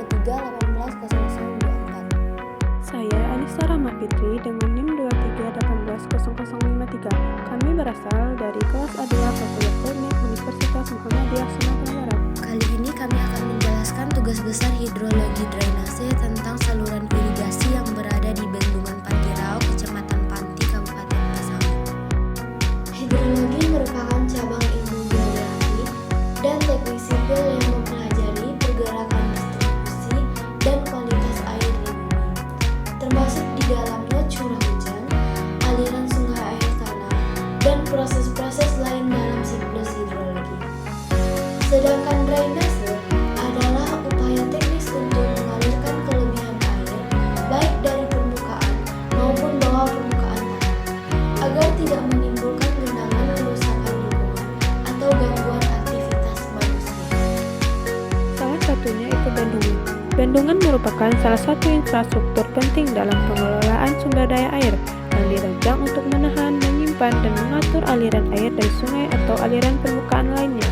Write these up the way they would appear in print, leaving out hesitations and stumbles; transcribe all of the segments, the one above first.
23180024. Saya Anissa Rahma Fitri dengan NIM 2388053. Kami berasal dari kelas A2 Fakultas Teknik Universitas Muhammadiyah Sumatera Barat. Kali ini kami akan menjelaskan tugas besar hidrologi drainase tentang saluran irigasi yang berada di Bendungan Pantirau, Kecamatan Panti, Kabupaten Pasaman. Hidrologi merupakan cabang ilmu geografi dan teknik sipil yang mempelajari pergerakan distribusi dan kualitas air di bumi, termasuk di dalamnya curah hujan, aliran sungai air tanah, dan proses-proses lain dalam siklus hidrologi. Sedangkan drainase adalah upaya teknis untuk mengalirkan kelebihan air baik dari permukaan maupun bawah permukaan tanah agar tidak menimbulkan genangan kerusakan lingkungan atau gangguan aktivitas manusia. Salah satunya itu bendungan. Bendungan merupakan salah satu infrastruktur penting dalam pengelolaan sumber daya air yang dirancang untuk menahan, menyimpan, dan mengatur aliran air dari sungai atau aliran permukaan lainnya.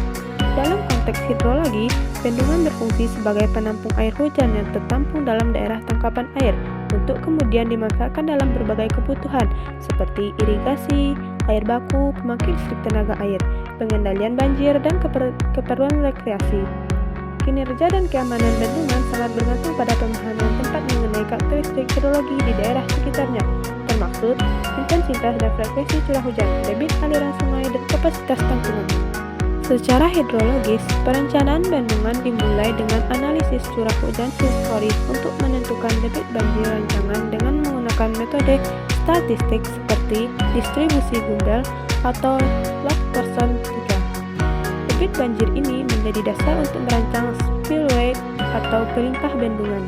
Dalam konteks hidrologi, bendungan berfungsi sebagai penampung air hujan yang tertampung dalam daerah tangkapan air untuk kemudian dimanfaatkan dalam berbagai kebutuhan seperti irigasi, air baku, pembangkit listrik tenaga air, pengendalian banjir, dan keperluan rekreasi. Kinerja dan keamanan bendungan sangat bergantung pada pemahaman tempat mengenai karakteristik hidrologi di daerah sekitarnya, termaksud intensitas dan frekuensi curah hujan, debit aliran sungai, dan kapasitas tampungan. Secara hidrologis, perencanaan bendungan dimulai dengan analisis curah hujan historis untuk menentukan debit banjir rancangan dengan menggunakan metode statistik seperti distribusi Gundel atau log person 3. Debit banjir ini menjadi dasar untuk merancang spillway atau pelimpah bendungan.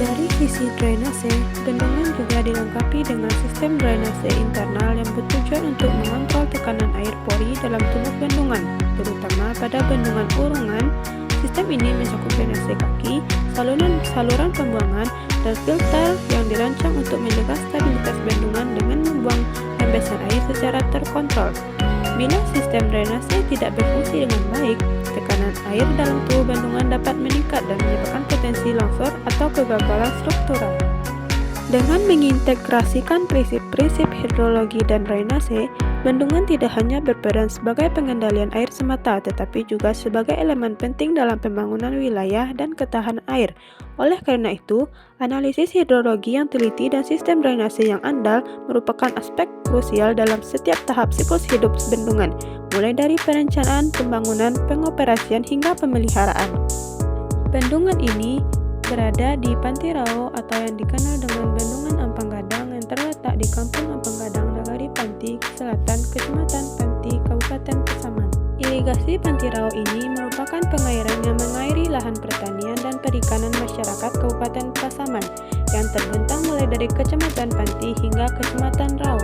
Dari sisi drainase, bendungan juga dilengkapi dengan sistem drainase internal yang bertujuan untuk mengontrol tekanan air pori dalam tubuh bendungan, terutama pada bendungan urungan. Sistem ini mencakup drainase kaki, saluran pembuangan, dan filter yang dirancang untuk menjaga stabilitas bendungan dengan membuang rembesan air secara terkontrol. Bila sistem drainase tidak berfungsi dengan baik, tekanan air dalam tubuh bendungan dapat meningkat dan menyebabkan potensi longsor atau kegagalan struktural. Dengan mengintegrasikan prinsip-prinsip hidrologi dan drainase, bendungan tidak hanya berperan sebagai pengendalian air semata, tetapi juga sebagai elemen penting dalam pembangunan wilayah dan ketahanan air. Oleh karena itu, analisis hidrologi yang teliti dan sistem drainase yang andal merupakan aspek krusial dalam setiap tahap siklus hidup bendungan, mulai dari perencanaan, pembangunan, pengoperasian, hingga pemeliharaan. Bendungan ini berada di Pantirau atau yang dikenal dengan Bendungan Ampang Gadang yang terletak di Kampung Ampang Gadang, Nagari Panti, Selatan, Kecamatan Panti, Kabupaten Pasaman. Irigasi Pantirau ini merupakan pengairan yang mengairi lahan pertanian dan perikanan masyarakat Kabupaten Pasaman yang terbentang mulai dari Kecamatan Panti hingga Kecamatan Rau.